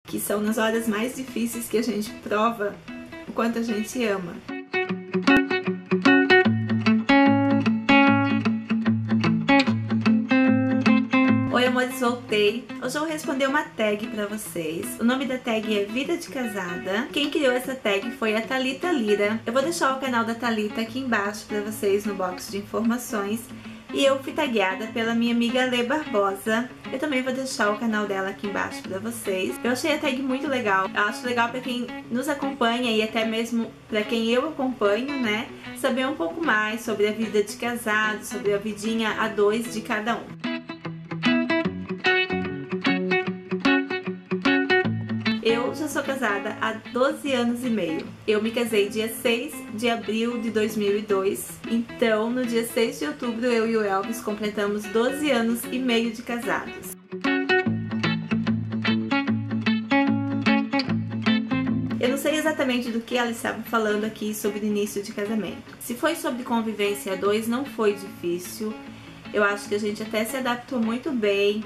que são nas horas mais difíceis que a gente prova o quanto a gente ama. Oi amores, voltei. Hoje eu vou responder uma tag pra vocês. O nome da tag é Vida de Casada. Quem criou essa tag foi a Thalita Lira. Eu vou deixar o canal da Thalita aqui embaixo pra vocês no box de informações. E eu fui tagueada pela minha amiga Lê Barbosa. Eu também vou deixar o canal dela aqui embaixo pra vocês. Eu achei a tag muito legal. Eu acho legal pra quem nos acompanha e até mesmo pra quem eu acompanho, né? Saber um pouco mais sobre a vida de casado, sobre a vidinha a dois de cada um. Eu já sou casada há 12 anos e meio. Eu me casei dia 6 de abril de 2002. Então, no dia 6 de outubro, eu e o Elvis completamos 12 anos e meio de casados. Eu não sei exatamente do que ela estava falando aqui sobre o início de casamento. Se foi sobre convivência a dois, não foi difícil. Eu acho que a gente até se adaptou muito bem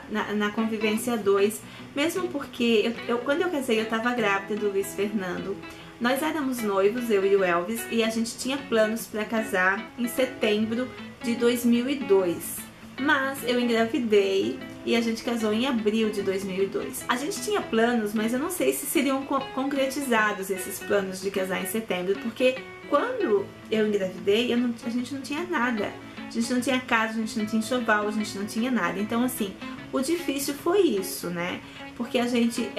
na convivência a dois, mesmo porque quando eu casei eu tava grávida do Luiz Fernando. Nós éramos noivos, eu e o Elvis, e a gente tinha planos para casar em setembro de 2002. Mas eu engravidei e a gente casou em abril de 2002. A gente tinha planos, mas eu não sei se seriam concretizados esses planos de casar em setembro, porque quando eu engravidei, a gente não tinha nada. A gente não tinha casa, a gente não tinha enxoval, a gente não tinha nada. Então, assim, o difícil foi isso, né? Porque a gente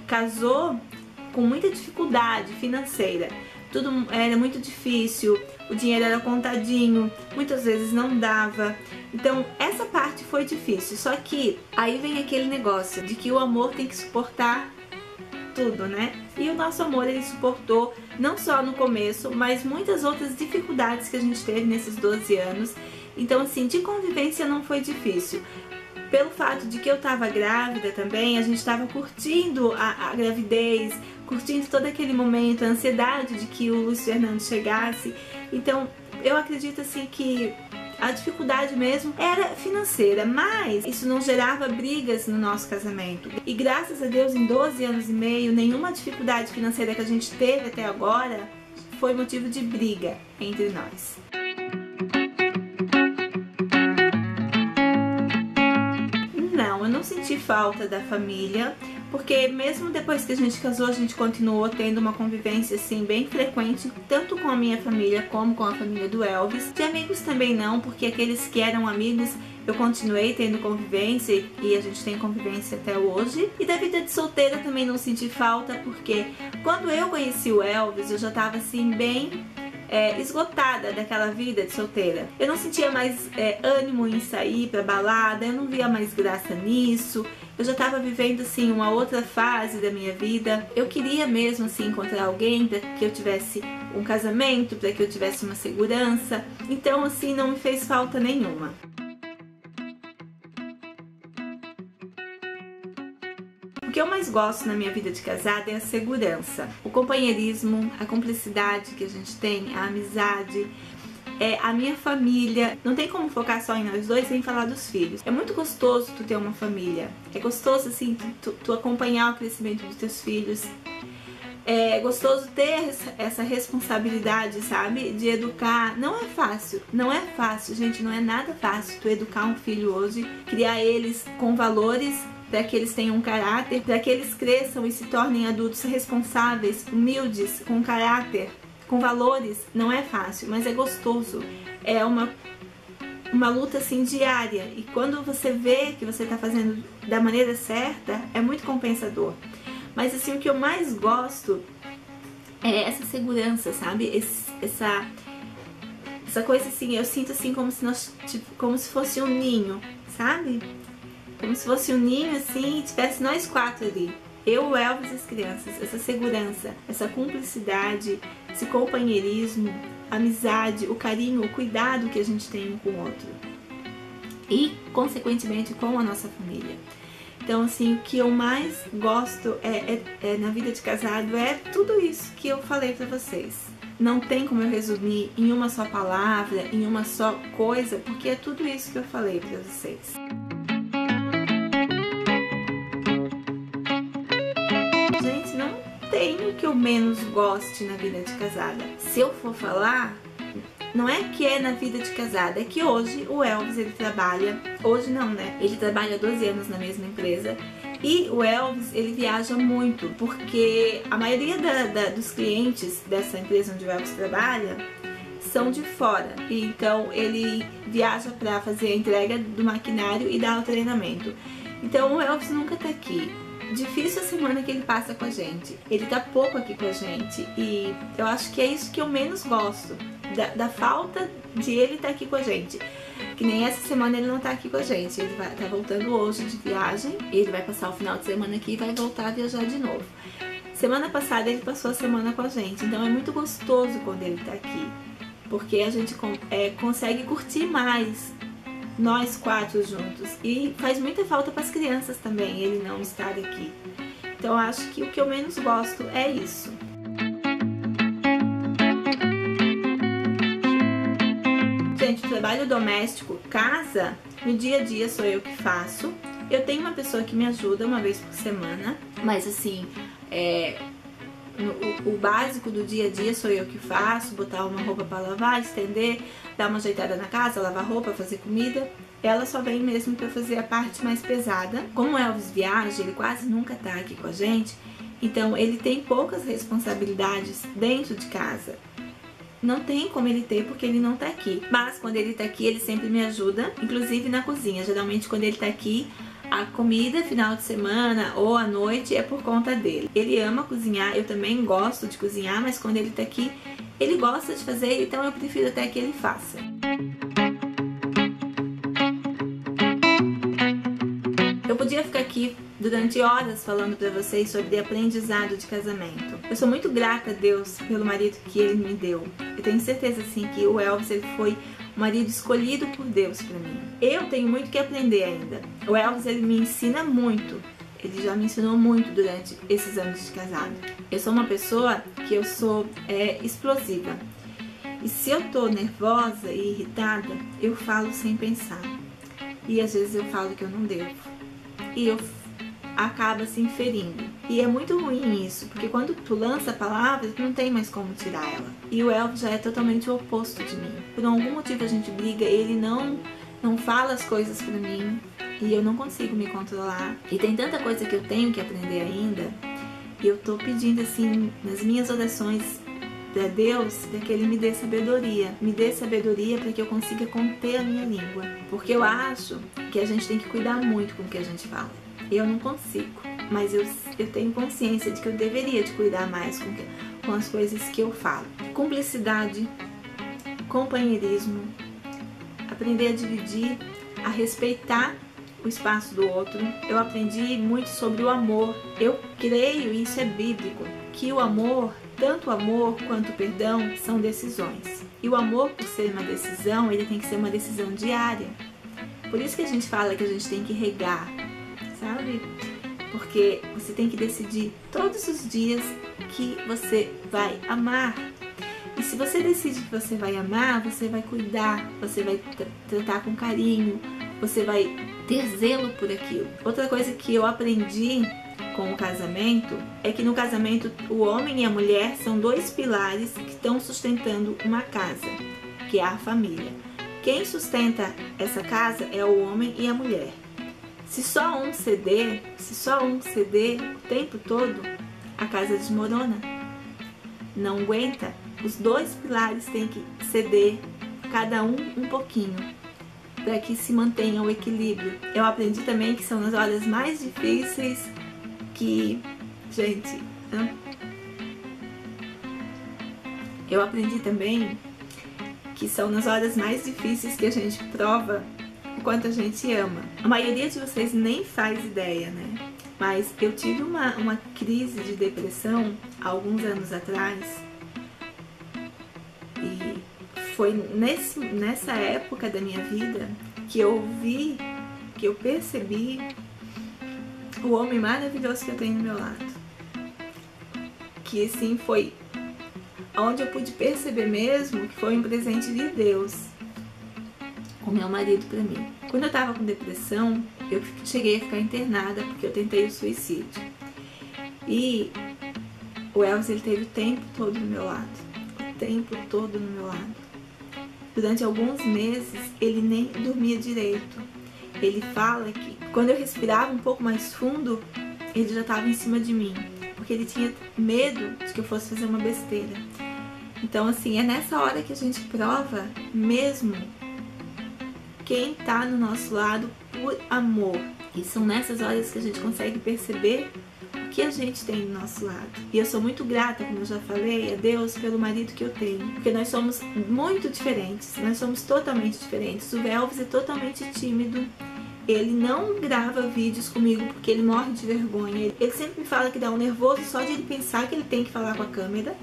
casou com muita dificuldade financeira. Tudo era muito difícil, o dinheiro era contadinho, muitas vezes não dava. Então, essa parte foi difícil. Só que aí vem aquele negócio de que o amor tem que suportar tudo, né? E o nosso amor, ele suportou não só no começo, mas muitas outras dificuldades que a gente teve nesses 12 anos. Então, assim, de convivência não foi difícil. Pelo fato de que eu tava grávida também, a gente tava curtindo a gravidez, curtindo todo aquele momento, a ansiedade de que o Luiz Fernando chegasse. Então, eu acredito, assim, que a dificuldade mesmo era financeira, mas isso não gerava brigas no nosso casamento. E graças a Deus, em 12 anos e meio, nenhuma dificuldade financeira que a gente teve até agora foi motivo de briga entre nós. Não, eu não senti falta da família, porque mesmo depois que a gente casou, a gente continuou tendo uma convivência assim bem frequente, tanto com a minha família como com a família do Elvis. De amigos também não, porque aqueles que eram amigos eu continuei tendo convivência e a gente tem convivência até hoje. E da vida de solteira também não senti falta, porque quando eu conheci o Elvis, eu já tava assim bem esgotada daquela vida de solteira. Eu não sentia mais ânimo em sair pra balada, eu não via mais graça nisso. Eu já tava vivendo assim uma outra fase da minha vida. Eu queria mesmo assim encontrar alguém para que eu tivesse um casamento, para que eu tivesse uma segurança. Então assim não me fez falta nenhuma. O que eu mais gosto na minha vida de casada é a segurança, o companheirismo, a cumplicidade que a gente tem, a amizade, a minha família. Não tem como focar só em nós dois sem falar dos filhos. É muito gostoso tu ter uma família, é gostoso assim tu acompanhar o crescimento dos teus filhos. É gostoso ter essa responsabilidade, sabe? De educar. Não é fácil, não é fácil, gente, não é nada fácil tu educar um filho hoje, criar eles com valores, para que eles tenham um caráter, para que eles cresçam e se tornem adultos responsáveis, humildes, com caráter, com valores. Não é fácil, mas é gostoso. É uma luta assim diária, e quando você vê que você está fazendo da maneira certa, é muito compensador. Mas assim, o que eu mais gosto é essa segurança, sabe? Essa coisa assim, eu sinto assim como se nós, como se fosse um ninho, sabe? Como se fosse um ninho assim, e tivesse nós quatro ali. Eu, o Elvis e as crianças. Essa segurança, essa cumplicidade, esse companheirismo, a amizade, o carinho, o cuidado que a gente tem um com o outro. E, consequentemente, com a nossa família. Então, assim, o que eu mais gosto na vida de casado é tudo isso que eu falei pra vocês. Não tem como eu resumir em uma só palavra, em uma só coisa, porque é tudo isso que eu falei pra vocês. tem o que eu menos goste na vida de casada. Se eu for falar, não é que é na vida de casada, é que hoje o Elvis, ele trabalha, hoje não, né? Ele trabalha há 12 anos na mesma empresa e o Elvis, ele viaja muito, porque a maioria dos clientes dessa empresa onde o Elvis trabalha são de fora. E então ele viaja para fazer a entrega do maquinário e dar o treinamento. Então o Elvis nunca tá aqui. Difícil a semana que ele passa com a gente. Ele tá pouco aqui com a gente e eu acho que é isso que eu menos gosto, da falta de ele estar aqui com a gente. Que nem essa semana ele não tá aqui com a gente. Ele tá voltando hoje de viagem. Ele vai passar o final de semana aqui e vai voltar a viajar de novo. Semana passada ele passou a semana com a gente. Então é muito gostoso quando ele tá aqui, porque a gente consegue curtir mais nós quatro juntos. E faz muita falta para as crianças também ele não estar aqui. Então eu acho que o que eu menos gosto é isso. Gente, o trabalho doméstico, casa, no dia a dia sou eu que faço. Eu tenho uma pessoa que me ajuda uma vez por semana, mas assim, o básico do dia a dia sou eu que faço. Botar uma roupa para lavar, estender, dar uma ajeitada na casa, lavar roupa, fazer comida. Ela só vem mesmo para fazer a parte mais pesada. Como o Elvis viaja, ele quase nunca tá aqui com a gente, então ele tem poucas responsabilidades dentro de casa. Não tem como ele ter porque ele não tá aqui. Mas quando ele tá aqui, ele sempre me ajuda, inclusive na cozinha. Geralmente quando ele tá aqui, a comida final de semana ou à noite é por conta dele. Ele ama cozinhar, eu também gosto de cozinhar, mas quando ele tá aqui, ele gosta de fazer, então eu prefiro até que ele faça. Eu podia ficar aqui durante horas falando pra vocês sobre aprendizado de casamento. Eu sou muito grata a Deus pelo marido que ele me deu. Eu tenho certeza assim que o Elvis, ele foi o marido escolhido por Deus pra mim. Eu tenho muito que aprender ainda. O Elvis, ele me ensina muito. Ele já me ensinou muito durante esses anos de casado. Eu sou uma pessoa que eu sou explosiva. E se eu tô nervosa e irritada, eu falo sem pensar. E às vezes eu falo que eu não devo. E eu acaba se inferindo. E é muito ruim isso, porque quando tu lança a palavra, tu não tem mais como tirar ela. E o Elvis já é totalmente o oposto de mim. Por algum motivo a gente briga, ele não fala as coisas pra mim e eu não consigo me controlar. E tem tanta coisa que eu tenho que aprender ainda. E eu tô pedindo assim, nas minhas orações pra Deus, para que Ele me dê sabedoria. Me dê sabedoria para que eu consiga conter a minha língua. Porque eu acho que a gente tem que cuidar muito com o que a gente fala. Eu não consigo, mas eu tenho consciência de que eu deveria de cuidar mais com as coisas que eu falo. Cumplicidade, companheirismo, aprender a dividir, a respeitar o espaço do outro. Eu aprendi muito sobre o amor. Eu creio, e isso é bíblico, que o amor, tanto o amor quanto o perdão, são decisões. E o amor, por ser uma decisão, ele tem que ser uma decisão diária. Por isso que a gente fala que a gente tem que regar, sabe? Porque você tem que decidir todos os dias que você vai amar. E se você decide que você vai amar, você vai cuidar, você vai tratar com carinho, você vai ter zelo por aquilo. Outra coisa que eu aprendi com o casamento é que no casamento o homem e a mulher são dois pilares que estão sustentando uma casa, que é a família. Quem sustenta essa casa é o homem e a mulher. Se só um ceder o tempo todo, a casa desmorona. Não aguenta. Os dois pilares têm que ceder, cada um pouquinho, para que se mantenha o equilíbrio. Eu aprendi também que são nas horas mais difíceis que... Gente... Eu aprendi também que são nas horas mais difíceis que a gente prova o quanto a gente ama. A maioria de vocês nem faz ideia, né? Mas eu tive uma crise de depressão há alguns anos atrás. E foi nessa época da minha vida que eu vi, que eu percebi o homem maravilhoso que eu tenho do meu lado. Que assim foi onde eu pude perceber mesmo que foi um presente de Deus, o meu marido pra mim. Quando eu tava com depressão, eu cheguei a ficar internada porque eu tentei o suicídio. E O Elvis, ele teve o tempo todo do meu lado. O tempo todo do meu lado. Durante alguns meses, ele nem dormia direito. Ele fala que quando eu respirava um pouco mais fundo, ele já estava em cima de mim. Porque ele tinha medo de que eu fosse fazer uma besteira. Então, assim, é nessa hora que a gente prova mesmo quem tá no nosso lado por amor. E são nessas horas que a gente consegue perceber o que a gente tem do nosso lado. E eu sou muito grata, como eu já falei, a Deus pelo marido que eu tenho. Porque nós somos muito diferentes, nós somos totalmente diferentes. O Elvis é totalmente tímido. Ele não grava vídeos comigo porque ele morre de vergonha. Ele sempre me fala que dá um nervoso só de ele pensar que ele tem que falar com a câmera.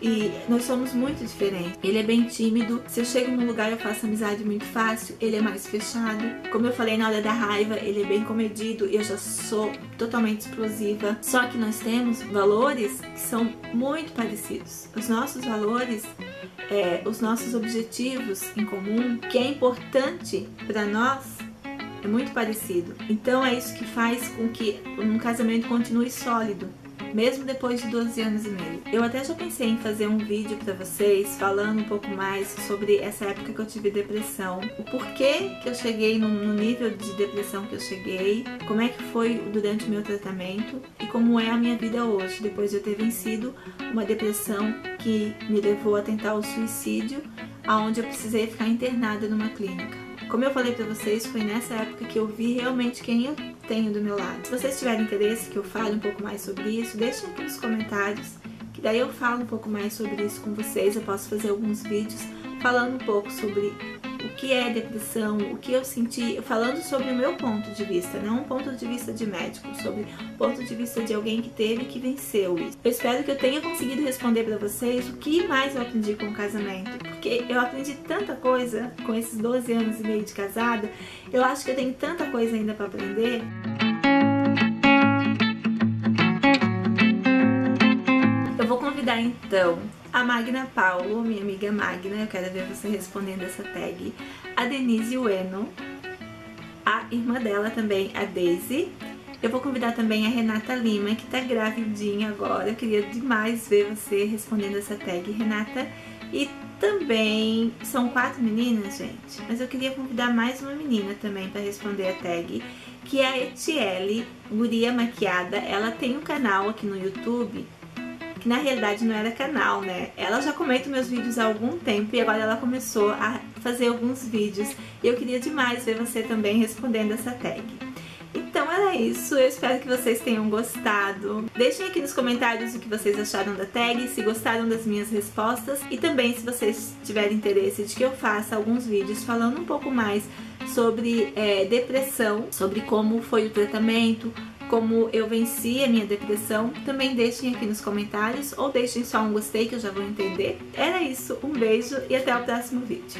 E nós somos muito diferentes. Ele é bem tímido. Se eu chego num lugar eu faço amizade muito fácil. Ele é mais fechado. Como eu falei, na hora da raiva, ele é bem comedido. Eu já sou totalmente explosiva. Só que nós temos valores que são muito parecidos. Os nossos valores, os nossos objetivos em comum, que é importante para nós, é muito parecido. Então é isso que faz com que um casamento continue sólido, mesmo depois de 12 anos e meio. Eu até já pensei em fazer um vídeo pra vocês falando um pouco mais sobre essa época que eu tive depressão, o porquê que eu cheguei no nível de depressão que eu cheguei, como é que foi durante o meu tratamento e como é a minha vida hoje, depois de eu ter vencido uma depressão que me levou a tentar o suicídio, aonde eu precisei ficar internada numa clínica. Como eu falei pra vocês, foi nessa época que eu vi realmente quem eu tenho do meu lado. Se vocês tiverem interesse que eu fale um pouco mais sobre isso, deixem aqui nos comentários, que daí eu falo um pouco mais sobre isso com vocês. Eu posso fazer alguns vídeos falando um pouco sobre o que é depressão, o que eu senti, falando sobre o meu ponto de vista, não um ponto de vista de médico, sobre o ponto de vista de alguém que teve, que venceu isso. Eu espero que eu tenha conseguido responder pra vocês o que mais eu aprendi com o casamento, porque eu aprendi tanta coisa com esses 12 anos e meio de casada. Eu acho que eu tenho tanta coisa ainda pra aprender. Eu vou convidar então a Magna Paulo, minha amiga Magna, eu quero ver você respondendo essa tag, a Denise Ueno, a irmã dela também, a Daisy. Eu vou convidar também a Renata Lima, que tá gravidinha agora. Eu queria demais ver você respondendo essa tag, Renata. E também, são 4 meninas, gente, mas eu queria convidar mais uma menina também para responder a tag, que é a Etiele, Guria Maquiada. Ela tem um canal aqui no YouTube, que na realidade não era canal, né? Ela já comenta meus vídeos há algum tempo e agora ela começou a fazer alguns vídeos. E eu queria demais ver você também respondendo essa tag. Então era isso, eu espero que vocês tenham gostado. Deixem aqui nos comentários o que vocês acharam da tag, se gostaram das minhas respostas. E também se vocês tiverem interesse de que eu faça alguns vídeos falando um pouco mais sobre depressão, sobre como foi o tratamento, como eu venci a minha depressão, também deixem aqui nos comentários ou deixem só um gostei que eu já vou entender. Era isso, um beijo e até o próximo vídeo.